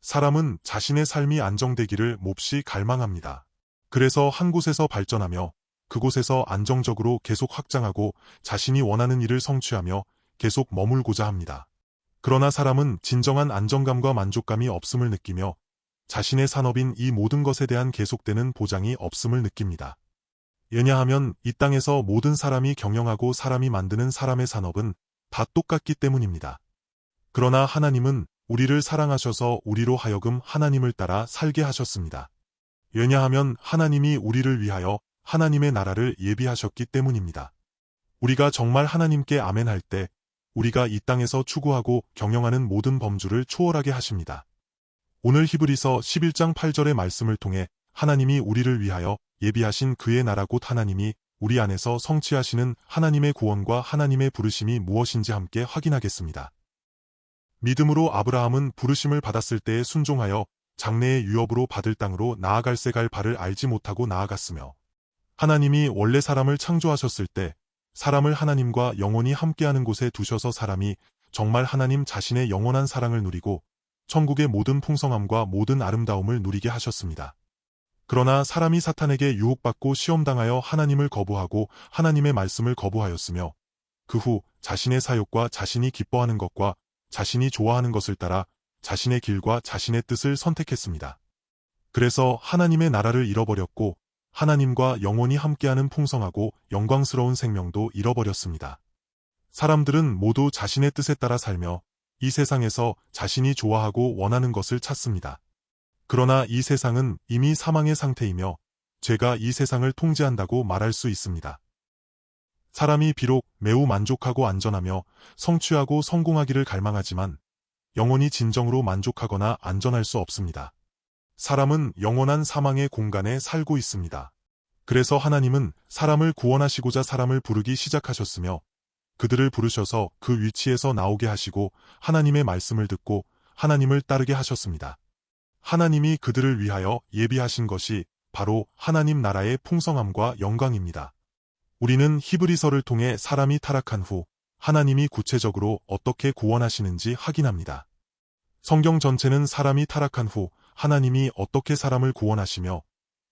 사람은 자신의 삶이 안정되기를 몹시 갈망합니다. 그래서 한 곳에서 발전하며 그곳에서 안정적으로 계속 확장하고 자신이 원하는 일을 성취하며 계속 머물고자 합니다. 그러나 사람은 진정한 안정감과 만족감이 없음을 느끼며 자신의 산업인 이 모든 것에 대한 계속되는 보장이 없음을 느낍니다. 왜냐하면 이 땅에서 모든 사람이 경영하고 사람이 만드는 사람의 산업은 다 똑같기 때문입니다. 그러나 하나님은 우리를 사랑하셔서 우리로 하여금 하나님을 따라 살게 하셨습니다. 왜냐하면 하나님이 우리를 위하여 하나님의 나라를 예비하셨기 때문입니다. 우리가 정말 하나님께 아멘할 때 우리가 이 땅에서 추구하고 경영하는 모든 범주를 초월하게 하십니다. 오늘 히브리서 11장 8절의 말씀을 통해 하나님이 우리를 위하여 예비하신 그의 나라 곧 하나님이 우리 안에서 성취하시는 하나님의 구원과 하나님의 부르심이 무엇인지 함께 확인하겠습니다. 믿음으로 아브라함은 부르심을 받았을 때에 순종하여 장래의 유업으로 받을 땅으로 나아갈새 갈 바를 알지 못하고 나아갔으며 하나님이 원래 사람을 창조하셨을 때 사람을 하나님과 영원히 함께하는 곳에 두셔서 사람이 정말 하나님 자신의 영원한 사랑을 누리고 천국의 모든 풍성함과 모든 아름다움을 누리게 하셨습니다. 그러나 사람이 사탄에게 유혹받고 시험당하여 하나님을 거부하고 하나님의 말씀을 거부하였으며 그 후 자신의 사욕과 자신이 기뻐하는 것과 자신이 좋아하는 것을 따라 자신의 길과 자신의 뜻을 선택했습니다. 그래서 하나님의 나라를 잃어버렸고 하나님과 영원히 함께하는 풍성하고 영광스러운 생명도 잃어버렸습니다. 사람들은 모두 자신의 뜻에 따라 살며 이 세상에서 자신이 좋아하고 원하는 것을 찾습니다. 그러나 이 세상은 이미 사망의 상태이며 죄가 이 세상을 통제한다고 말할 수 있습니다. 사람이 비록 매우 만족하고 안전하며 성취하고 성공하기를 갈망하지만 영원히 진정으로 만족하거나 안전할 수 없습니다. 사람은 영원한 사망의 공간에 살고 있습니다. 그래서 하나님은 사람을 구원하시고자 사람을 부르기 시작하셨으며 그들을 부르셔서 그 위치에서 나오게 하시고 하나님의 말씀을 듣고 하나님을 따르게 하셨습니다. 하나님이 그들을 위하여 예비하신 것이 바로 하나님 나라의 풍성함과 영광입니다. 우리는 히브리서를 통해 사람이 타락한 후 하나님이 구체적으로 어떻게 구원하시는지 확인합니다. 성경 전체는 사람이 타락한 후 하나님이 어떻게 사람을 구원하시며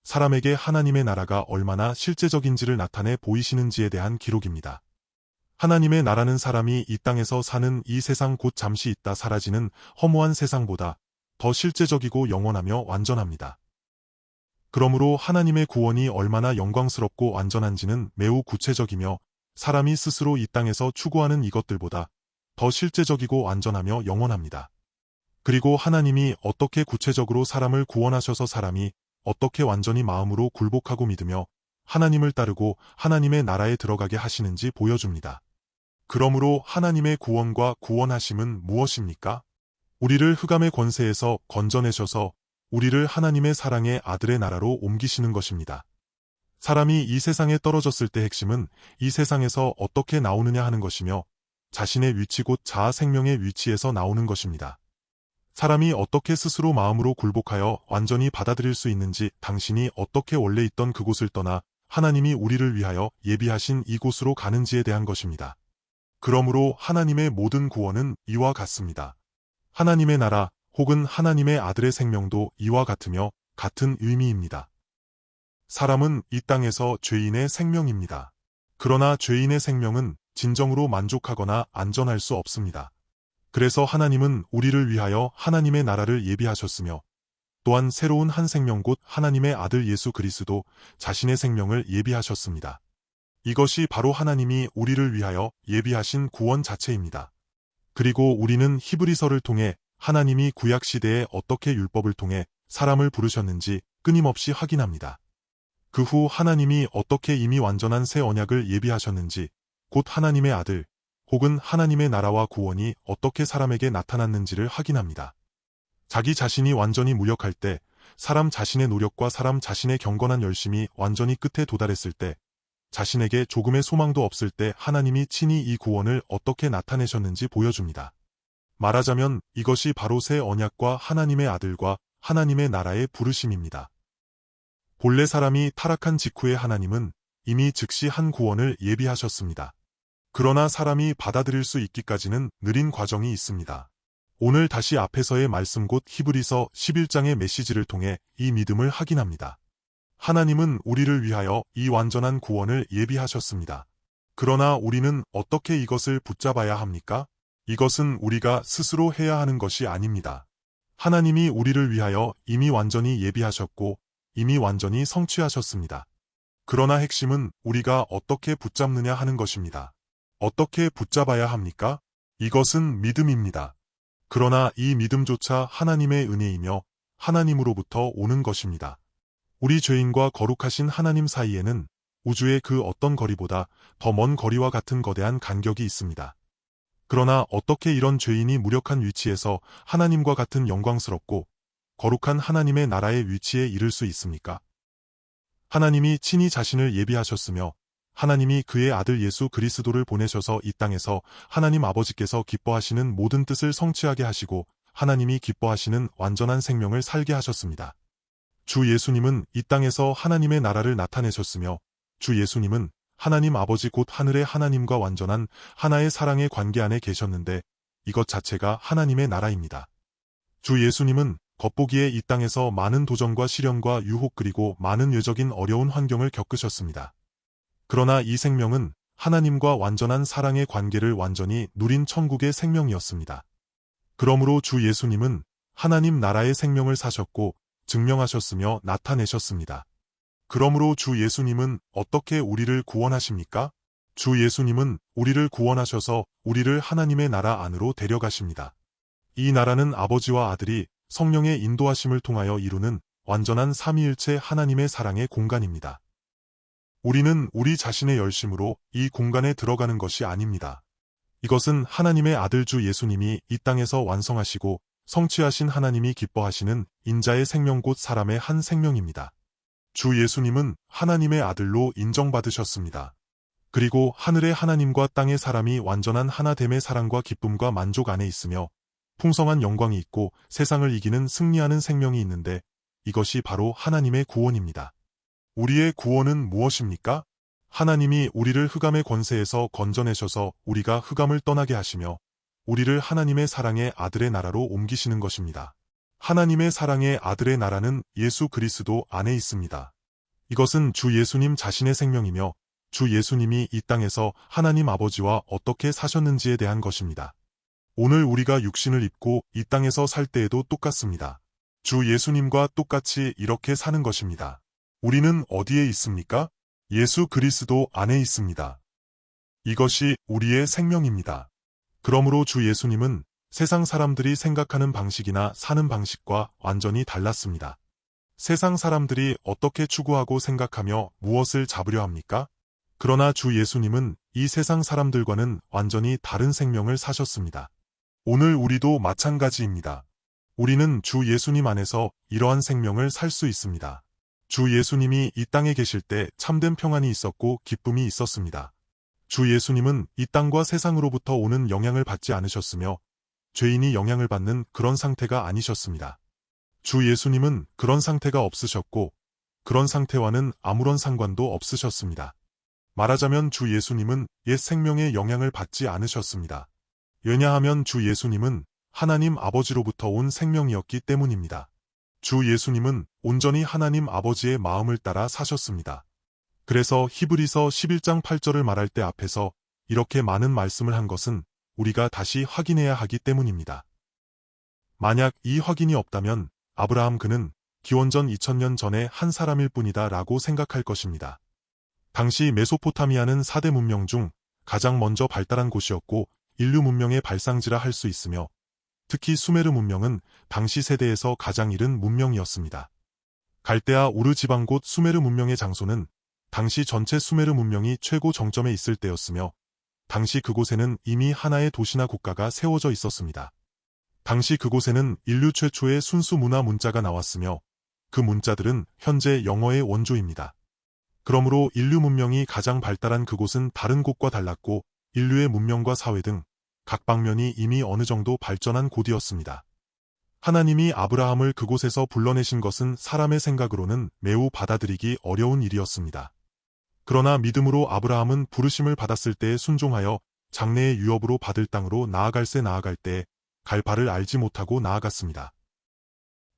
사람에게 하나님의 나라가 얼마나 실제적인지를 나타내 보이시는지에 대한 기록입니다. 하나님의 나라는 사람이 이 땅에서 사는 이 세상 곧 잠시 있다 사라지는 허무한 세상보다 더 실제적이고 영원하며 완전합니다. 그러므로 하나님의 구원이 얼마나 영광스럽고 완전한지는 매우 구체적이며 사람이 스스로 이 땅에서 추구하는 이것들보다 더 실제적이고 완전하며 영원합니다. 그리고 하나님이 어떻게 구체적으로 사람을 구원하셔서 사람이 어떻게 완전히 마음으로 굴복하고 믿으며 하나님을 따르고 하나님의 나라에 들어가게 하시는지 보여줍니다. 그러므로 하나님의 구원과 구원하심은 무엇입니까? 우리를 흑암의 권세에서 건져내셔서 우리를 하나님의 사랑의 아들의 나라로 옮기시는 것입니다. 사람이 이 세상에 떨어졌을 때 핵심은 이 세상에서 어떻게 나오느냐 하는 것이며 자신의 위치 곧 자아 생명의 위치에서 나오는 것입니다. 사람이 어떻게 스스로 마음으로 굴복하여 완전히 받아들일 수 있는지 당신이 어떻게 원래 있던 그곳을 떠나 하나님이 우리를 위하여 예비하신 이곳으로 가는지에 대한 것입니다. 그러므로 하나님의 모든 구원은 이와 같습니다. 하나님의 나라 혹은 하나님의 아들의 생명도 이와 같으며 같은 의미입니다. 사람은 이 땅에서 죄인의 생명입니다. 그러나 죄인의 생명은 진정으로 만족하거나 안전할 수 없습니다. 그래서 하나님은 우리를 위하여 하나님의 나라를 예비하셨으며 또한 새로운 한 생명 곧 하나님의 아들 예수 그리스도 자신의 생명을 예비하셨습니다. 이것이 바로 하나님이 우리를 위하여 예비하신 구원 자체입니다. 그리고 우리는 히브리서를 통해 하나님이 구약시대에 어떻게 율법을 통해 사람을 부르셨는지 끊임없이 확인합니다. 그 후 하나님이 어떻게 이미 완전한 새 언약을 예비하셨는지 곧 하나님의 아들 혹은 하나님의 나라와 구원이 어떻게 사람에게 나타났는지를 확인합니다. 자기 자신이 완전히 무력할 때, 사람 자신의 노력과 사람 자신의 경건한 열심이 완전히 끝에 도달했을 때, 자신에게 조금의 소망도 없을 때 하나님이 친히 이 구원을 어떻게 나타내셨는지 보여줍니다. 말하자면 이것이 바로 새 언약과 하나님의 아들과 하나님의 나라의 부르심입니다. 본래 사람이 타락한 직후에 하나님은 이미 즉시 한 구원을 예비하셨습니다. 그러나 사람이 받아들일 수 있기까지는 느린 과정이 있습니다. 오늘 다시 앞에서의 말씀 곧 히브리서 11장의 메시지를 통해 이 믿음을 확인합니다. 하나님은 우리를 위하여 이 완전한 구원을 예비하셨습니다. 그러나 우리는 어떻게 이것을 붙잡아야 합니까? 이것은 우리가 스스로 해야 하는 것이 아닙니다. 하나님이 우리를 위하여 이미 완전히 예비하셨고 이미 완전히 성취하셨습니다. 그러나 핵심은 우리가 어떻게 붙잡느냐 하는 것입니다. 어떻게 붙잡아야 합니까? 이것은 믿음입니다. 그러나 이 믿음조차 하나님의 은혜이며 하나님으로부터 오는 것입니다. 우리 죄인과 거룩하신 하나님 사이에는 우주의 그 어떤 거리보다 더 먼 거리와 같은 거대한 간격이 있습니다. 그러나 어떻게 이런 죄인이 무력한 위치에서 하나님과 같은 영광스럽고 거룩한 하나님의 나라의 위치에 이를 수 있습니까? 하나님이 친히 자신을 예비하셨으며 하나님이 그의 아들 예수 그리스도를 보내셔서 이 땅에서 하나님 아버지께서 기뻐하시는 모든 뜻을 성취하게 하시고 하나님이 기뻐하시는 완전한 생명을 살게 하셨습니다. 주 예수님은 이 땅에서 하나님의 나라를 나타내셨으며 주 예수님은 하나님 아버지 곧 하늘의 하나님과 완전한 하나의 사랑의 관계 안에 계셨는데 이것 자체가 하나님의 나라입니다. 주 예수님은 겉보기에 이 땅에서 많은 도전과 시련과 유혹 그리고 많은 외적인 어려운 환경을 겪으셨습니다. 그러나 이 생명은 하나님과 완전한 사랑의 관계를 완전히 누린 천국의 생명이었습니다. 그러므로 주 예수님은 하나님 나라의 생명을 사셨고 증명하셨으며 나타내셨습니다. 그러므로 주 예수님은 어떻게 우리를 구원하십니까? 주 예수님은 우리를 구원하셔서 우리를 하나님의 나라 안으로 데려가십니다. 이 나라는 아버지와 아들이 성령의 인도하심을 통하여 이루는 완전한 삼위일체 하나님의 사랑의 공간입니다. 우리는 우리 자신의 열심으로 이 공간에 들어가는 것이 아닙니다. 이것은 하나님의 아들 주 예수님이 이 땅에서 완성하시고 성취하신 하나님이 기뻐하시는 인자의 생명 곧 사람의 한 생명입니다. 주 예수님은 하나님의 아들로 인정받으셨습니다. 그리고 하늘의 하나님과 땅의 사람이 완전한 하나됨의 사랑과 기쁨과 만족 안에 있으며 풍성한 영광이 있고 세상을 이기는 승리하는 생명이 있는데 이것이 바로 하나님의 구원입니다. 우리의 구원은 무엇입니까? 하나님이 우리를 흑암의 권세에서 건져내셔서 우리가 흑암을 떠나게 하시며 우리를 하나님의 사랑의 아들의 나라로 옮기시는 것입니다. 하나님의 사랑의 아들의 나라는 예수 그리스도 안에 있습니다. 이것은 주 예수님 자신의 생명이며 주 예수님이 이 땅에서 하나님 아버지와 어떻게 사셨는지에 대한 것입니다. 오늘 우리가 육신을 입고 이 땅에서 살 때에도 똑같습니다. 주 예수님과 똑같이 이렇게 사는 것입니다. 우리는 어디에 있습니까? 예수 그리스도 안에 있습니다. 이것이 우리의 생명입니다. 그러므로 주 예수님은 세상 사람들이 생각하는 방식이나 사는 방식과 완전히 달랐습니다. 세상 사람들이 어떻게 추구하고 생각하며 무엇을 잡으려 합니까? 그러나 주 예수님은 이 세상 사람들과는 완전히 다른 생명을 사셨습니다. 오늘 우리도 마찬가지입니다. 우리는 주 예수님 안에서 이러한 생명을 살 수 있습니다. 주 예수님이 이 땅에 계실 때 참된 평안이 있었고 기쁨이 있었습니다. 주 예수님은 이 땅과 세상으로부터 오는 영향을 받지 않으셨으며 죄인이 영향을 받는 그런 상태가 아니셨습니다. 주 예수님은 그런 상태가 없으셨고 그런 상태와는 아무런 상관도 없으셨습니다. 말하자면 주 예수님은 옛 생명의 영향을 받지 않으셨습니다. 왜냐하면 주 예수님은 하나님 아버지로부터 온 생명이었기 때문입니다. 주 예수님은 온전히 하나님 아버지의 마음을 따라 사셨습니다. 그래서 히브리서 11장 8절을 말할 때 앞에서 이렇게 많은 말씀을 한 것은 우리가 다시 확인해야 하기 때문입니다. 만약 이 확인이 없다면 아브라함 그는 기원전 2000년 전에 한 사람일 뿐이다 라고 생각할 것입니다. 당시 메소포타미아는 4대 문명 중 가장 먼저 발달한 곳이었고 인류 문명의 발상지라 할 수 있으며 특히 수메르 문명은 당시 세대에서 가장 이른 문명이었습니다. 갈대아 우르 지방 곳 수메르 문명의 장소는 당시 전체 수메르 문명이 최고 정점에 있을 때였으며 당시 그곳에는 이미 하나의 도시나 국가가 세워져 있었습니다. 당시 그곳에는 인류 최초의 순수 문화 문자가 나왔으며 그 문자들은 현재 영어의 원조입니다. 그러므로 인류 문명이 가장 발달한 그곳은 다른 곳과 달랐고 인류의 문명과 사회 등 각 방면이 이미 어느 정도 발전한 곳이었습니다. 하나님이 아브라함을 그곳에서 불러내신 것은 사람의 생각으로는 매우 받아들이기 어려운 일이었습니다. 그러나 믿음으로 아브라함은 부르심을 받았을 때에 순종하여 장래의 유업으로 받을 땅으로 나아갈 때 갈 바를 알지 못하고 나아갔습니다.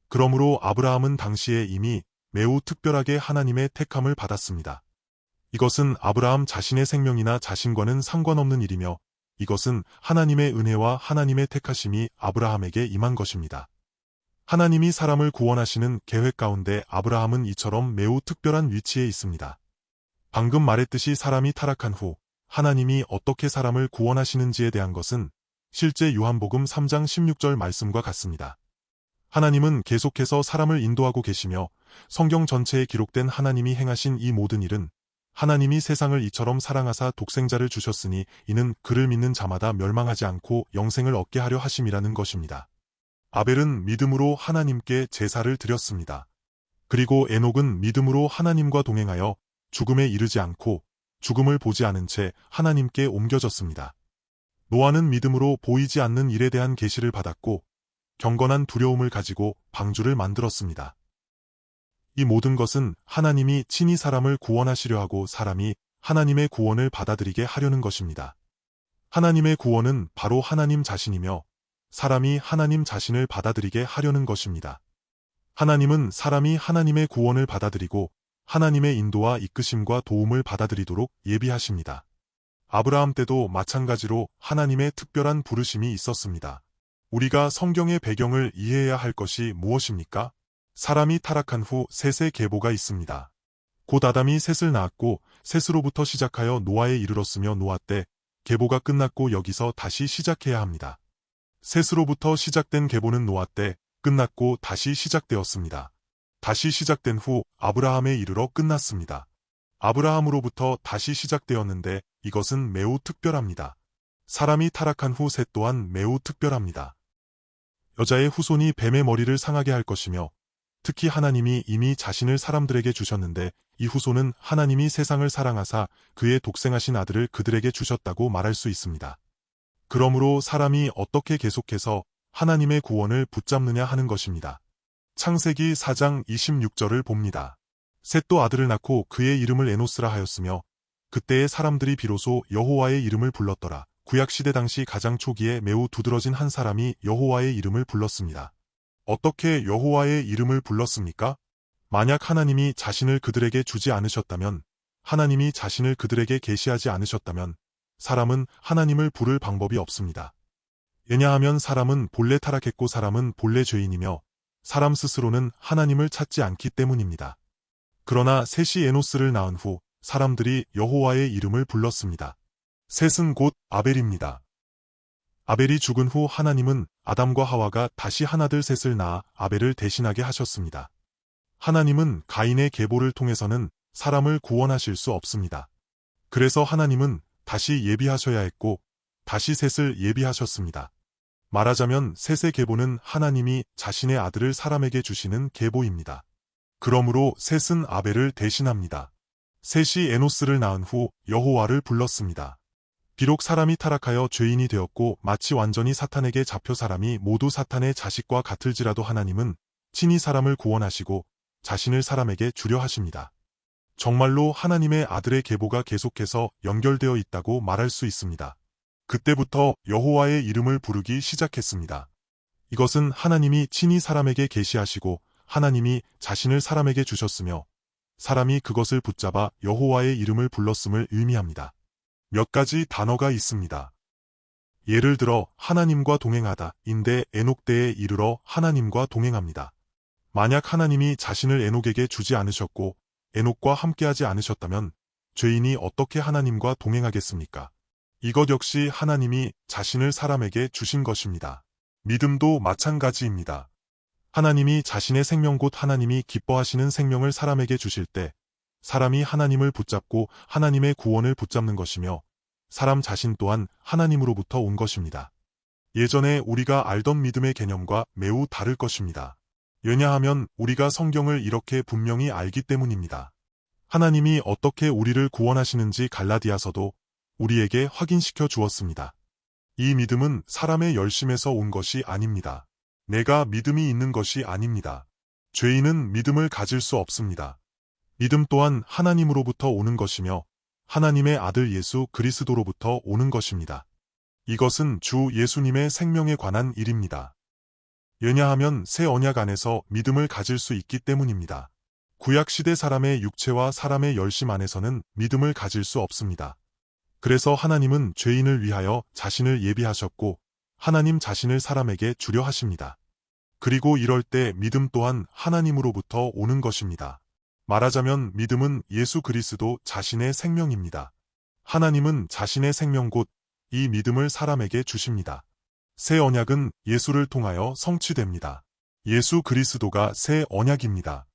그러므로 아브라함은 당시에 이미 매우 특별하게 하나님의 택함을 받았습니다. 이것은 아브라함 자신의 생명이나 자신과는 상관없는 일이며 이것은 하나님의 은혜와 하나님의 택하심이 아브라함에게 임한 것입니다. 하나님이 사람을 구원하시는 계획 가운데 아브라함은 이처럼 매우 특별한 위치에 있습니다. 방금 말했듯이 사람이 타락한 후 하나님이 어떻게 사람을 구원하시는지에 대한 것은 실제 요한복음 3장 16절 말씀과 같습니다. 하나님은 계속해서 사람을 인도하고 계시며 성경 전체에 기록된 하나님이 행하신 이 모든 일은 하나님이 세상을 이처럼 사랑하사 독생자를 주셨으니 이는 그를 믿는 자마다 멸망하지 않고 영생을 얻게 하려 하심이라는 것입니다. 아벨은 믿음으로 하나님께 제사를 드렸습니다. 그리고 에녹은 믿음으로 하나님과 동행하여 죽음에 이르지 않고 죽음을 보지 않은 채 하나님께 옮겨졌습니다. 노아는 믿음으로 보이지 않는 일에 대한 계시를 받았고 경건한 두려움을 가지고 방주를 만들었습니다. 이 모든 것은 하나님이 친히 사람을 구원하시려 하고 사람이 하나님의 구원을 받아들이게 하려는 것입니다. 하나님의 구원은 바로 하나님 자신이며 사람이 하나님 자신을 받아들이게 하려는 것입니다. 하나님은 사람이 하나님의 구원을 받아들이고 하나님의 인도와 이끄심과 도움을 받아들이도록 예비하십니다. 아브라함 때도 마찬가지로 하나님의 특별한 부르심이 있었습니다. 우리가 성경의 배경을 이해해야 할 것이 무엇입니까? 사람이 타락한 후 셋의 계보가 있습니다. 곧 아담이 셋을 낳았고 셋으로부터 시작하여 노아에 이르렀으며 노아 때 계보가 끝났고 여기서 다시 시작해야 합니다. 셋으로부터 시작된 계보는 노아 때 끝났고 다시 시작되었습니다. 다시 시작된 후 아브라함에 이르러 끝났습니다. 아브라함으로부터 다시 시작되었는데 이것은 매우 특별합니다. 사람이 타락한 후 셋 또한 매우 특별합니다. 여자의 후손이 뱀의 머리를 상하게 할 것이며 특히 하나님이 이미 자신을 사람들에게 주셨는데 이 후손은 하나님이 세상을 사랑하사 그의 독생하신 아들을 그들에게 주셨다고 말할 수 있습니다. 그러므로 사람이 어떻게 계속해서 하나님의 구원을 붙잡느냐 하는 것입니다. 창세기 4장 26절을 봅니다. 셋도 아들을 낳고 그의 이름을 에노스라 하였으며 그때의 사람들이 비로소 여호와의 이름을 불렀더라. 구약시대 당시 가장 초기에 매우 두드러진 한 사람이 여호와의 이름을 불렀습니다. 어떻게 여호와의 이름을 불렀습니까? 만약 하나님이 자신을 그들에게 주지 않으셨다면, 하나님이 자신을 그들에게 계시하지 않으셨다면 사람은 하나님을 부를 방법이 없습니다. 왜냐하면 사람은 본래 타락했고 사람은 본래 죄인이며 사람 스스로는 하나님을 찾지 않기 때문입니다. 그러나 셋이 에노스를 낳은 후 사람들이 여호와의 이름을 불렀습니다. 셋은 곧 아벨입니다. 아벨이 죽은 후 하나님은 아담과 하와가 다시 하나둘 셋을 낳아 아벨을 대신하게 하셨습니다. 하나님은 가인의 계보를 통해서는 사람을 구원하실 수 없습니다. 그래서 하나님은 다시 예비하셔야 했고 다시 셋을 예비하셨습니다. 말하자면 셋의 계보는 하나님이 자신의 아들을 사람에게 주시는 계보입니다. 그러므로 셋은 아벨을 대신합니다. 셋이 에노스를 낳은 후 여호와를 불렀습니다. 비록 사람이 타락하여 죄인이 되었고 마치 완전히 사탄에게 잡혀 사람이 모두 사탄의 자식과 같을지라도 하나님은 친히 사람을 구원하시고 자신을 사람에게 주려 하십니다. 정말로 하나님의 아들의 계보가 계속해서 연결되어 있다고 말할 수 있습니다. 그때부터 여호와의 이름을 부르기 시작했습니다. 이것은 하나님이 친히 사람에게 계시하시고 하나님이 자신을 사람에게 주셨으며 사람이 그것을 붙잡아 여호와의 이름을 불렀음을 의미합니다. 몇 가지 단어가 있습니다. 예를 들어 하나님과 동행하다 인데 에녹 때에 이르러 하나님과 동행합니다. 만약 하나님이 자신을 에녹에게 주지 않으셨고 에녹과 함께하지 않으셨다면 죄인이 어떻게 하나님과 동행하겠습니까? 이것 역시 하나님이 자신을 사람에게 주신 것입니다. 믿음도 마찬가지입니다. 하나님이 자신의 생명 곧 하나님이 기뻐하시는 생명을 사람에게 주실 때 사람이 하나님을 붙잡고 하나님의 구원을 붙잡는 것이며 사람 자신 또한 하나님으로부터 온 것입니다. 예전에 우리가 알던 믿음의 개념과 매우 다를 것입니다. 왜냐하면 우리가 성경을 이렇게 분명히 알기 때문입니다. 하나님이 어떻게 우리를 구원하시는지 갈라디아서도 우리에게 확인시켜 주었습니다. 이 믿음은 사람의 열심에서 온 것이 아닙니다. 내가 믿음이 있는 것이 아닙니다. 죄인은 믿음을 가질 수 없습니다. 믿음 또한 하나님으로부터 오는 것이며 하나님의 아들 예수 그리스도로부터 오는 것입니다. 이것은 주 예수님의 생명에 관한 일입니다. 왜냐하면 새 언약 안에서 믿음을 가질 수 있기 때문입니다. 구약시대 사람의 육체와 사람의 열심 안에서는 믿음을 가질 수 없습니다. 그래서 하나님은 죄인을 위하여 자신을 예비하셨고 하나님 자신을 사람에게 주려 하십니다. 그리고 이럴 때 믿음 또한 하나님으로부터 오는 것입니다. 말하자면 믿음은 예수 그리스도 자신의 생명입니다. 하나님은 자신의 생명 곧 이 믿음을 사람에게 주십니다. 새 언약은 예수를 통하여 성취됩니다. 예수 그리스도가 새 언약입니다.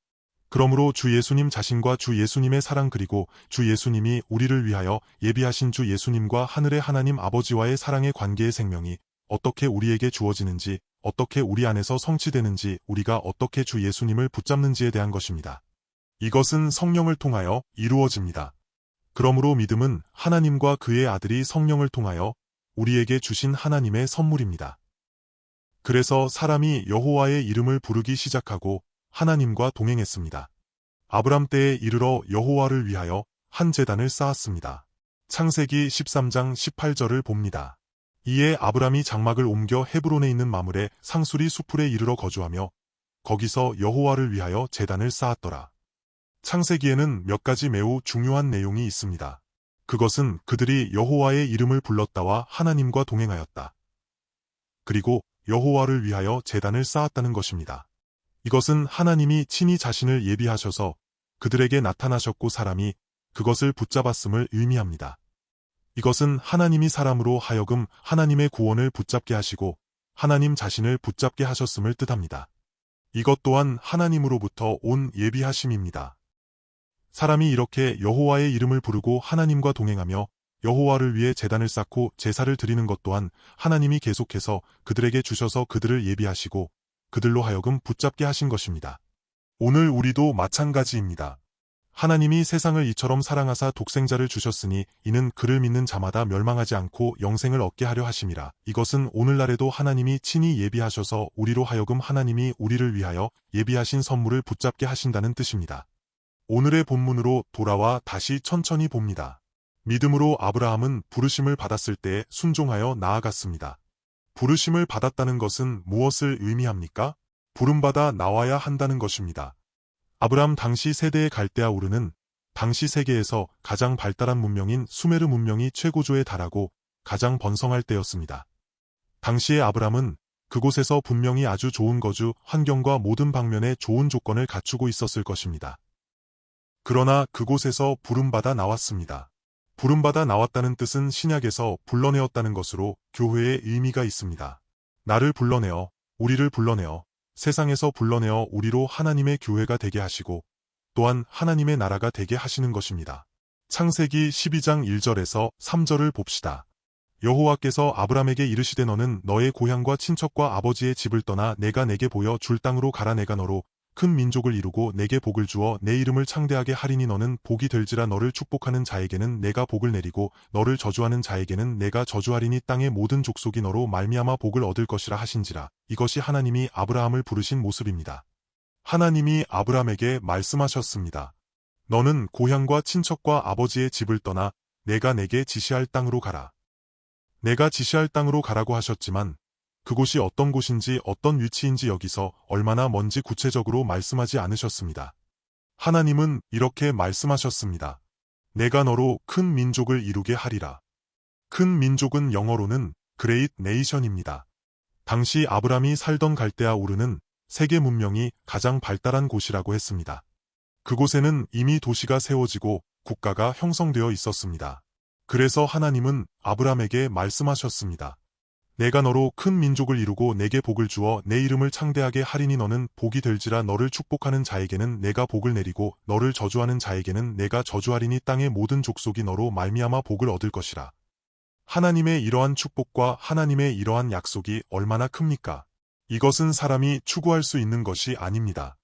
그러므로 주 예수님 자신과 주 예수님의 사랑 그리고 주 예수님이 우리를 위하여 예비하신 주 예수님과 하늘의 하나님 아버지와의 사랑의 관계의 생명이 어떻게 우리에게 주어지는지, 어떻게 우리 안에서 성취되는지, 우리가 어떻게 주 예수님을 붙잡는지에 대한 것입니다. 이것은 성령을 통하여 이루어집니다. 그러므로 믿음은 하나님과 그의 아들이 성령을 통하여 우리에게 주신 하나님의 선물입니다. 그래서 사람이 여호와의 이름을 부르기 시작하고 하나님과 동행했습니다. 아브람 때에 이르러 여호와를 위하여 한 제단을 쌓았습니다. 창세기 13장 18절을 봅니다. 이에 아브람이 장막을 옮겨 헤브론에 있는 마므레 상수리 수풀에 이르러 거주하며 거기서 여호와를 위하여 제단을 쌓았더라. 창세기에는 몇 가지 매우 중요한 내용이 있습니다. 그것은 그들이 여호와의 이름을 불렀다와 하나님과 동행하였다. 그리고 여호와를 위하여 제단을 쌓았다는 것입니다. 이것은 하나님이 친히 자신을 예비하셔서 그들에게 나타나셨고 사람이 그것을 붙잡았음을 의미합니다. 이것은 하나님이 사람으로 하여금 하나님의 구원을 붙잡게 하시고 하나님 자신을 붙잡게 하셨음을 뜻합니다. 이것 또한 하나님으로부터 온 예비하심입니다. 사람이 이렇게 여호와의 이름을 부르고 하나님과 동행하며 여호와를 위해 제단을 쌓고 제사를 드리는 것 또한 하나님이 계속해서 그들에게 주셔서 그들을 예비하시고 그들로 하여금 붙잡게 하신 것입니다. 오늘 우리도 마찬가지입니다. 하나님이 세상을 이처럼 사랑하사 독생자를 주셨으니 이는 그를 믿는 자마다 멸망하지 않고 영생을 얻게 하려 하심이라. 이것은 오늘날에도 하나님이 친히 예비하셔서 우리로 하여금 하나님이 우리를 위하여 예비하신 선물을 붙잡게 하신다는 뜻입니다. 오늘의 본문으로 돌아와 다시 천천히 봅니다. 믿음으로 아브라함은 부르심을 받았을 때 순종하여 나아갔습니다. 부르심을 받았다는 것은 무엇을 의미합니까? 부름받아 나와야 한다는 것입니다. 아브라함 당시 세대의 갈대아 우르는 당시 세계에서 가장 발달한 문명인 수메르 문명이 최고조에 달하고 가장 번성할 때였습니다. 당시의 아브라함은 그곳에서 분명히 아주 좋은 거주 환경과 모든 방면에 좋은 조건을 갖추고 있었을 것입니다. 그러나 그곳에서 부름받아 나왔습니다. 부름받아 나왔다는 뜻은 신약에서 불러내었다는 것으로 교회의 의미가 있습니다. 나를 불러내어, 우리를 불러내어, 세상에서 불러내어 우리로 하나님의 교회가 되게 하시고 또한 하나님의 나라가 되게 하시는 것입니다. 창세기 12장 1절에서 3절을 봅시다. 여호와께서 아브람에게 이르시되 너는 너의 고향과 친척과 아버지의 집을 떠나 내가 내게 보여 줄 땅으로 가라. 내가 너로 큰 민족을 이루고 내게 복을 주어 내 이름을 창대하게 하리니 너는 복이 될지라. 너를 축복하는 자에게는 내가 복을 내리고 너를 저주하는 자에게는 내가 저주하리니 땅의 모든 족속이 너로 말미암아 복을 얻을 것이라 하신지라. 이것이 하나님이 아브라함을 부르신 모습입니다. 하나님이 아브라함에게 말씀하셨습니다. 너는 고향과 친척과 아버지의 집을 떠나 내가 내게 지시할 땅으로 가라. 내가 지시할 땅으로 가라고 하셨지만 그곳이 어떤 곳인지 어떤 위치인지 여기서 얼마나 먼지 구체적으로 말씀하지 않으셨습니다. 하나님은 이렇게 말씀하셨습니다. 내가 너로 큰 민족을 이루게 하리라. 큰 민족은 영어로는 Great Nation입니다. 당시 아브람이 살던 갈대아 우르는 세계 문명이 가장 발달한 곳이라고 했습니다. 그곳에는 이미 도시가 세워지고 국가가 형성되어 있었습니다. 그래서 하나님은 아브람에게 말씀하셨습니다. 내가 너로 큰 민족을 이루고 내게 복을 주어 내 이름을 창대하게 하리니 너는 복이 될지라. 너를 축복하는 자에게는 내가 복을 내리고 너를 저주하는 자에게는 내가 저주하리니 땅의 모든 족속이 너로 말미암아 복을 얻을 것이라. 하나님의 이러한 축복과 하나님의 이러한 약속이 얼마나 큽니까? 이것은 사람이 추구할 수 있는 것이 아닙니다.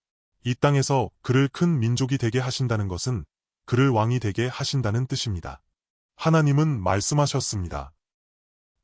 이 땅에서 그를 큰 민족이 되게 하신다는 것은 그를 왕이 되게 하신다는 뜻입니다. 하나님은 말씀하셨습니다.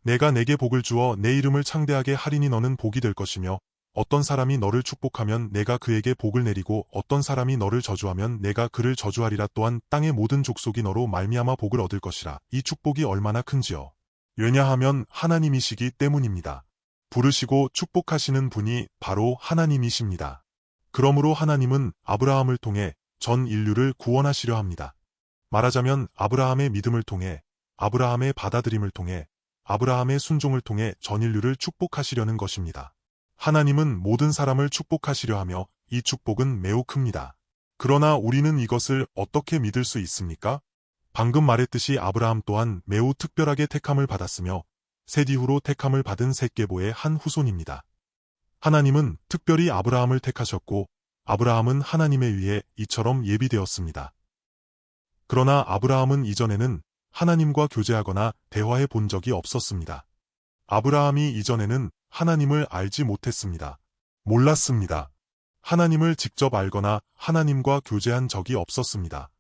내가 내게 복을 주어 내 이름을 창대하게 하리니 너는 복이 될 것이며 어떤 사람이 너를 축복하면 내가 그에게 복을 내리고 어떤 사람이 너를 저주하면 내가 그를 저주하리라. 또한 땅의 모든 족속이 너로 말미암아 복을 얻을 것이라. 이 축복이 얼마나 큰지요. 왜냐하면 하나님이시기 때문입니다. 부르시고 축복하시는 분이 바로 하나님이십니다. 그러므로 하나님은 아브라함을 통해 전 인류를 구원하시려 합니다. 말하자면 아브라함의 믿음을 통해, 아브라함의 받아들임을 통해, 아브라함의 순종을 통해 전 인류를 축복하시려는 것입니다. 하나님은 모든 사람을 축복하시려 하며 이 축복은 매우 큽니다. 그러나 우리는 이것을 어떻게 믿을 수 있습니까? 방금 말했듯이 아브라함 또한 매우 특별하게 택함을 받았으며 셋 이후로 택함을 받은 셋 계보의 한 후손입니다. 하나님은 특별히 아브라함을 택하셨고 아브라함은 하나님에 의해 이처럼 예비되었습니다. 그러나 아브라함은 이전에는 하나님과 교제하거나 대화해 본 적이 없었습니다. 아브라함이 이전에는 하나님을 알지 못했습니다. 몰랐습니다. 하나님을 직접 알거나 하나님과 교제한 적이 없었습니다.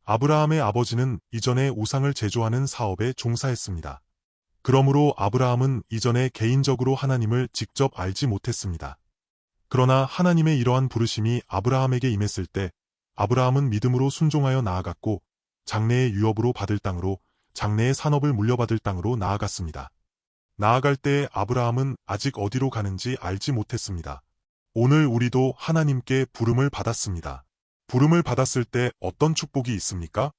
아브라함의 아버지는 이전에 우상을 제조하는 사업에 종사했습니다. 그러므로 아브라함은 이전에 개인적으로 하나님을 직접 알지 못했습니다. 그러나 하나님의 이러한 부르심이 아브라함에게 임했을 때 아브라함은 믿음으로 순종하여 나아갔고 장래의 유업으로 받을 땅으로, 장래의 산업을 물려받을 땅으로 나아갔습니다. 나아갈 때 아브라함은 아직 어디로 가는지 알지 못했습니다. 오늘 우리도 하나님께 부름을 받았습니다. 부름을 받았을 때 어떤 축복이 있습니까?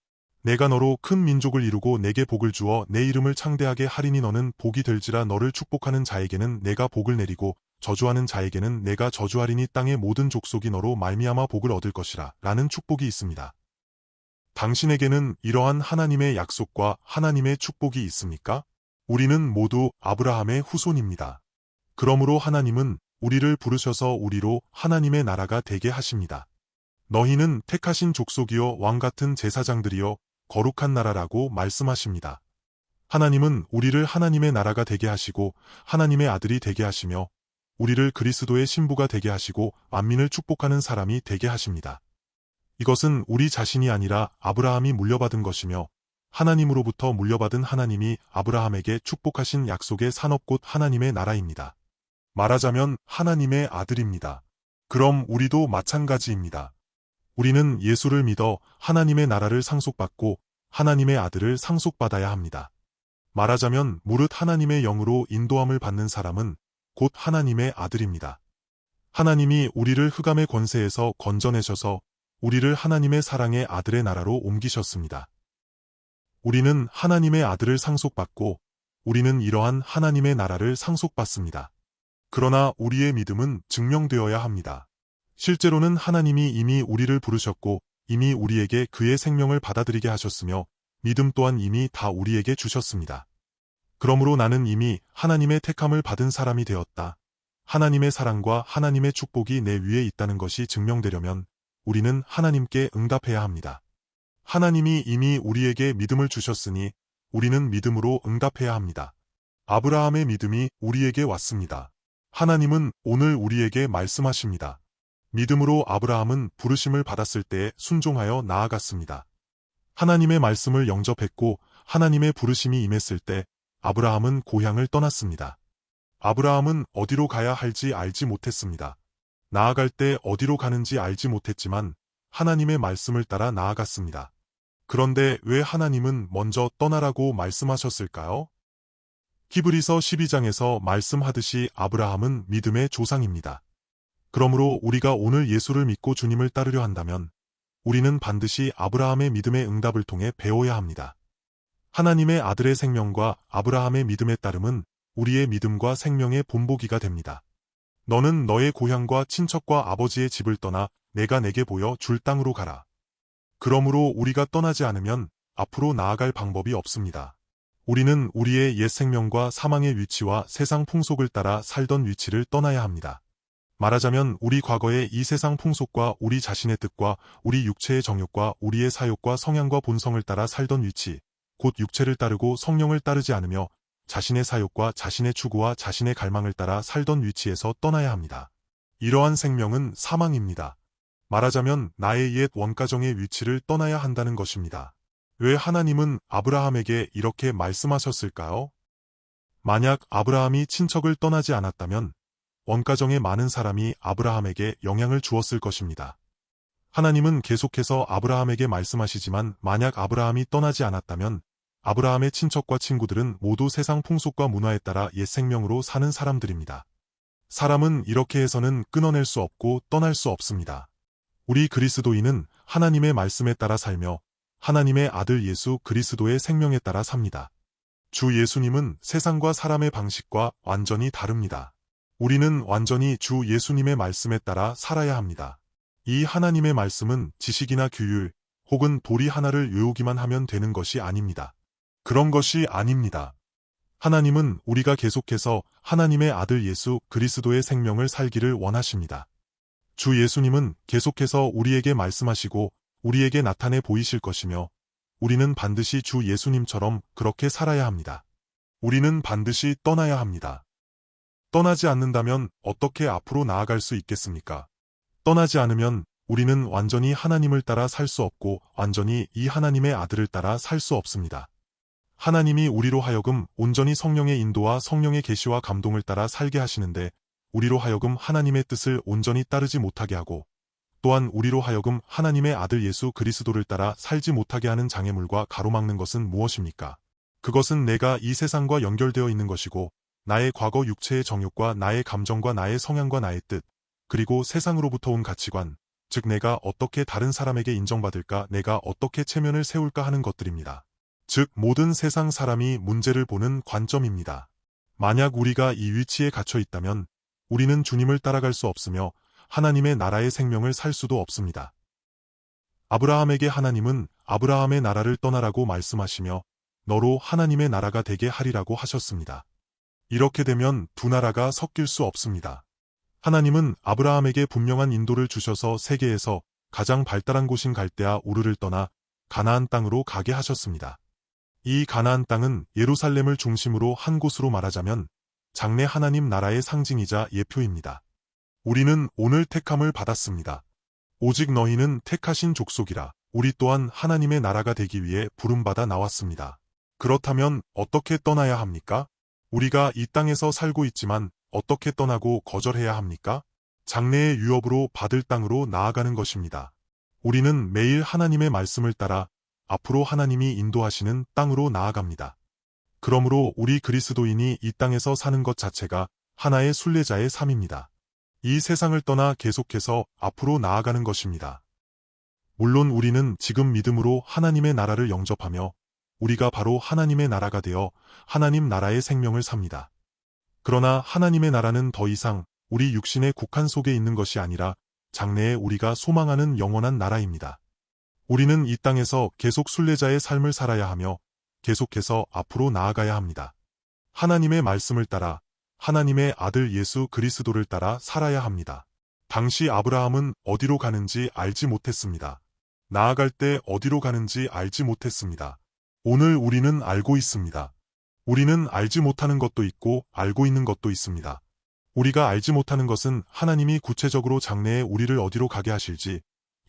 내가 너로 큰 민족을 이루고 내게 복을 주어 내 이름을 창대하게 하리니 너는 복이 될지라. 너를 축복하는 자에게는 내가 복을 내리고 저주하는 자에게는 내가 저주하리니 땅의 모든 족속이 너로 말미암아 복을 얻을 것이라 라는 축복이 있습니다. 당신에게는 이러한 하나님의 약속과 하나님의 축복이 있습니까? 우리는 모두 아브라함의 후손입니다. 그러므로 하나님은 우리를 부르셔서 우리로 하나님의 나라가 되게 하십니다. 너희는 택하신 족속이요 왕같은 제사장들이요 거룩한 나라라고 말씀하십니다. 하나님은 우리를 하나님의 나라가 되게 하시고 하나님의 아들이 되게 하시며 우리를 그리스도의 신부가 되게 하시고 만민을 축복하는 사람이 되게 하십니다. 이것은 우리 자신이 아니라 아브라함이 물려받은 것이며 하나님으로부터 물려받은 하나님이 아브라함에게 축복하신 약속의 산업 곧 하나님의 나라입니다. 말하자면 하나님의 아들입니다. 그럼 우리도 마찬가지입니다. 우리는 예수를 믿어 하나님의 나라를 상속받고 하나님의 아들을 상속받아야 합니다. 말하자면 무릇 하나님의 영으로 인도함을 받는 사람은 곧 하나님의 아들입니다. 하나님이 우리를 흑암의 권세에서 건져내셔서 우리를 하나님의 사랑의 아들의 나라로 옮기셨습니다. 우리는 하나님의 아들을 상속받고 우리는 이러한 하나님의 나라를 상속받습니다. 그러나 우리의 믿음은 증명되어야 합니다. 실제로는 하나님이 이미 우리를 부르셨고 이미 우리에게 그의 생명을 받아들이게 하셨으며 믿음 또한 이미 다 우리에게 주셨습니다. 그러므로 나는 이미 하나님의 택함을 받은 사람이 되었다. 하나님의 사랑과 하나님의 축복이 내 위에 있다는 것이 증명되려면 우리는 하나님께 응답해야 합니다. 하나님이 이미 우리에게 믿음을 주셨으니 우리는 믿음으로 응답해야 합니다. 아브라함의 믿음이 우리에게 왔습니다. 하나님은 오늘 우리에게 말씀하십니다. 믿음으로 아브라함은 부르심을 받았을 때에 순종하여 나아갔습니다. 하나님의 말씀을 영접했고 하나님의 부르심이 임했을 때 아브라함은 고향을 떠났습니다. 아브라함은 어디로 가야 할지 알지 못했습니다. 나아갈 때 어디로 가는지 알지 못했지만 하나님의 말씀을 따라 나아갔습니다. 그런데 왜 하나님은 먼저 떠나라고 말씀하셨을까요? 히브리서 12장에서 말씀하듯이 아브라함은 믿음의 조상입니다. 그러므로 우리가 오늘 예수를 믿고 주님을 따르려 한다면 우리는 반드시 아브라함의 믿음의 응답을 통해 배워야 합니다. 하나님의 아들의 생명과 아브라함의 믿음의 따름은 우리의 믿음과 생명의 본보기가 됩니다. 너는 너의 고향과 친척과 아버지의 집을 떠나 내가 내게 보여 줄 땅으로 가라. 그러므로 우리가 떠나지 않으면 앞으로 나아갈 방법이 없습니다. 우리는 우리의 옛 생명과 사망의 위치와 세상 풍속을 따라 살던 위치를 떠나야 합니다. 말하자면 우리 과거의 이 세상 풍속과 우리 자신의 뜻과 우리 육체의 정욕과 우리의 사욕과 성향과 본성을 따라 살던 위치, 곧 육체를 따르고 성령을 따르지 않으며 자신의 사욕과 자신의 추구와 자신의 갈망을 따라 살던 위치에서 떠나야 합니다. 이러한 생명은 사망입니다. 말하자면 나의 옛 원가정의 위치를 떠나야 한다는 것입니다. 왜 하나님은 아브라함에게 이렇게 말씀하셨을까요? 만약 아브라함이 친척을 떠나지 않았다면 원가정의 많은 사람이 아브라함에게 영향을 주었을 것입니다. 하나님은 계속해서 아브라함에게 말씀하시지만 만약 아브라함이 떠나지 않았다면 아브라함의 친척과 친구들은 모두 세상 풍속과 문화에 따라 옛 생명으로 사는 사람들입니다. 사람은 이렇게 해서는 끊어낼 수 없고 떠날 수 없습니다. 우리 그리스도인은 하나님의 말씀에 따라 살며 하나님의 아들 예수 그리스도의 생명에 따라 삽니다. 주 예수님은 세상과 사람의 방식과 완전히 다릅니다. 우리는 완전히 주 예수님의 말씀에 따라 살아야 합니다. 이 하나님의 말씀은 지식이나 규율 혹은 도리 하나를 외우기만 하면 되는 것이 아닙니다. 그런 것이 아닙니다. 하나님은 우리가 계속해서 하나님의 아들 예수 그리스도의 생명을 살기를 원하십니다. 주 예수님은 계속해서 우리에게 말씀하시고 우리에게 나타내 보이실 것이며 우리는 반드시 주 예수님처럼 그렇게 살아야 합니다. 우리는 반드시 떠나야 합니다. 떠나지 않는다면 어떻게 앞으로 나아갈 수 있겠습니까? 떠나지 않으면 우리는 완전히 하나님을 따라 살 수 없고 완전히 이 하나님의 아들을 따라 살 수 없습니다. 하나님이 우리로 하여금 온전히 성령의 인도와 성령의 계시와 감동을 따라 살게 하시는데 우리로 하여금 하나님의 뜻을 온전히 따르지 못하게 하고 또한 우리로 하여금 하나님의 아들 예수 그리스도를 따라 살지 못하게 하는 장애물과 가로막는 것은 무엇입니까? 그것은 내가 이 세상과 연결되어 있는 것이고 나의 과거 육체의 정욕과 나의 감정과 나의 성향과 나의 뜻 그리고 세상으로부터 온 가치관 즉 내가 어떻게 다른 사람에게 인정받을까 내가 어떻게 체면을 세울까 하는 것들입니다. 즉 모든 세상 사람이 문제를 보는 관점입니다. 만약 우리가 이 위치에 갇혀 있다면 우리는 주님을 따라갈 수 없으며 하나님의 나라의 생명을 살 수도 없습니다. 아브라함에게 하나님은 아브라함의 나라를 떠나라고 말씀하시며 너로 하나님의 나라가 되게 하리라고 하셨습니다. 이렇게 되면 두 나라가 섞일 수 없습니다. 하나님은 아브라함에게 분명한 인도를 주셔서 세계에서 가장 발달한 곳인 갈대아 우르를 떠나 가나안 땅으로 가게 하셨습니다. 이 가나안 땅은 예루살렘을 중심으로 한 곳으로 말하자면 장래 하나님 나라의 상징이자 예표입니다. 우리는 오늘 택함을 받았습니다. 오직 너희는 택하신 족속이라 우리 또한 하나님의 나라가 되기 위해 부름받아 나왔습니다. 그렇다면 어떻게 떠나야 합니까? 우리가 이 땅에서 살고 있지만 어떻게 떠나고 거절해야 합니까? 장래의 유업으로 받을 땅으로 나아가는 것입니다. 우리는 매일 하나님의 말씀을 따라 앞으로 하나님이 인도하시는 땅으로 나아갑니다. 그러므로 우리 그리스도인이 이 땅에서 사는 것 자체가 하나의 순례자의 삶입니다. 이 세상을 떠나 계속해서 앞으로 나아가는 것입니다. 물론 우리는 지금 믿음으로 하나님의 나라를 영접하며 우리가 바로 하나님의 나라가 되어 하나님 나라의 생명을 삽니다. 그러나 하나님의 나라는 더 이상 우리 육신의 국한 속에 있는 것이 아니라 장래에 우리가 소망하는 영원한 나라입니다. 우리는 이 땅에서 계속 순례자의 삶을 살아야 하며 계속해서 앞으로 나아가야 합니다. 하나님의 말씀을 따라 하나님의 아들 예수 그리스도를 따라 살아야 합니다. 당시 아브라함은 어디로 가는지 알지 못했습니다. 나아갈 때 어디로 가는지 알지 못했습니다. 오늘 우리는 알고 있습니다. 우리는 알지 못하는 것도 있고 알고 있는 것도 있습니다. 우리가 알지 못하는 것은 하나님이 구체적으로 장래에 우리를 어디로 가게 하실지,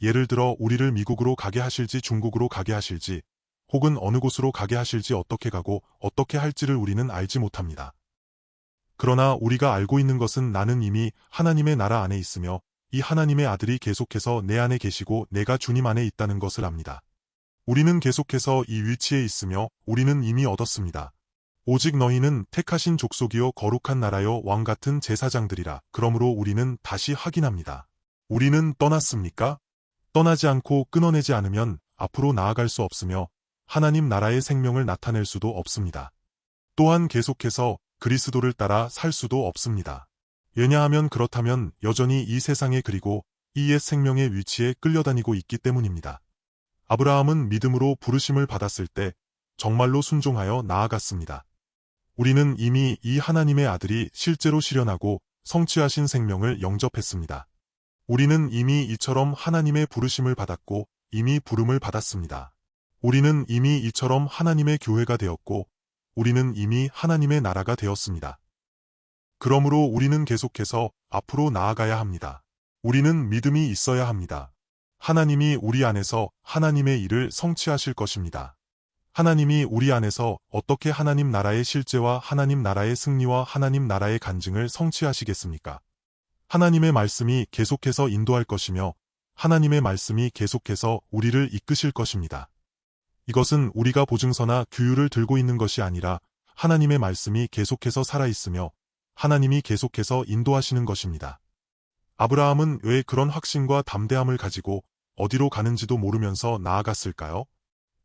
예를 들어 우리를 미국으로 가게 하실지 중국으로 가게 하실지, 혹은 어느 곳으로 가게 하실지 어떻게 가고 어떻게 할지를 우리는 알지 못합니다. 그러나 우리가 알고 있는 것은 나는 이미 하나님의 나라 안에 있으며 이 하나님의 아들이 계속해서 내 안에 계시고 내가 주님 안에 있다는 것을 압니다. 우리는 계속해서 이 위치에 있으며 우리는 이미 얻었습니다. 오직 너희는 택하신 족속이요 거룩한 나라요 왕같은 제사장들이라. 그러므로 우리는 다시 확인합니다. 우리는 떠났습니까? 떠나지 않고 끊어내지 않으면 앞으로 나아갈 수 없으며 하나님 나라의 생명을 나타낼 수도 없습니다. 또한 계속해서 그리스도를 따라 살 수도 없습니다. 왜냐하면 그렇다면 여전히 이 세상에 그리고 이 옛 생명의 위치에 끌려다니고 있기 때문입니다. 아브라함은 믿음으로 부르심을 받았을 때 정말로 순종하여 나아갔습니다. 우리는 이미 이 하나님의 아들이 실제로 실현하고 성취하신 생명을 영접했습니다. 우리는 이미 이처럼 하나님의 부르심을 받았고 이미 부름을 받았습니다. 우리는 이미 이처럼 하나님의 교회가 되었고 우리는 이미 하나님의 나라가 되었습니다. 그러므로 우리는 계속해서 앞으로 나아가야 합니다. 우리는 믿음이 있어야 합니다. 하나님이 우리 안에서 하나님의 일을 성취하실 것입니다. 하나님이 우리 안에서 어떻게 하나님 나라의 실제와 하나님 나라의 승리와 하나님 나라의 간증을 성취하시겠습니까? 하나님의 말씀이 계속해서 인도할 것이며 하나님의 말씀이 계속해서 우리를 이끄실 것입니다. 이것은 우리가 보증서나 규율을 들고 있는 것이 아니라 하나님의 말씀이 계속해서 살아있으며 하나님이 계속해서 인도하시는 것입니다. 아브라함은 왜 그런 확신과 담대함을 가지고 어디로 가는지도 모르면서 나아갔을까요?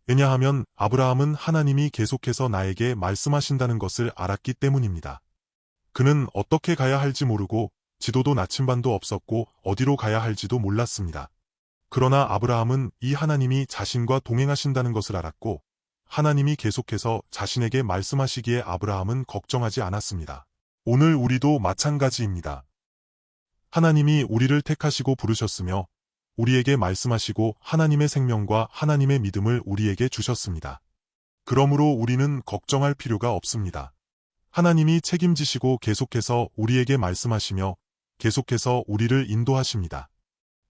왜냐하면 아브라함은 하나님이 계속해서 나에게 말씀하신다는 것을 알았기 때문입니다. 그는 어떻게 가야 할지 모르고 지도도 나침반도 없었고 어디로 가야 할지도 몰랐습니다. 그러나 아브라함은 이 하나님이 자신과 동행하신다는 것을 알았고 하나님이 계속해서 자신에게 말씀하시기에 아브라함은 걱정하지 않았습니다. 오늘 우리도 마찬가지입니다. 하나님이 우리를 택하시고 부르셨으며 우리에게 말씀하시고 하나님의 생명과 하나님의 믿음을 우리에게 주셨습니다. 그러므로 우리는 걱정할 필요가 없습니다. 하나님이 책임지시고 계속해서 우리에게 말씀하시며 계속해서 우리를 인도하십니다.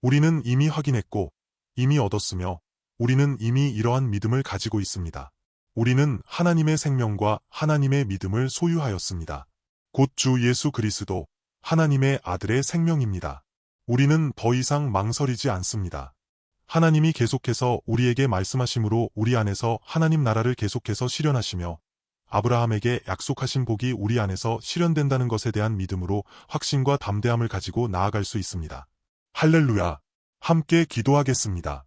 우리는 이미 확인했고 이미 얻었으며 우리는 이미 이러한 믿음을 가지고 있습니다. 우리는 하나님의 생명과 하나님의 믿음을 소유하였습니다. 곧 주 예수 그리스도 하나님의 아들의 생명입니다. 우리는 더 이상 망설이지 않습니다. 하나님이 계속해서 우리에게 말씀하심으로 우리 안에서 하나님 나라를 계속해서 실현하시며 아브라함에게 약속하신 복이 우리 안에서 실현된다는 것에 대한 믿음으로 확신과 담대함을 가지고 나아갈 수 있습니다. 할렐루야! 함께 기도하겠습니다.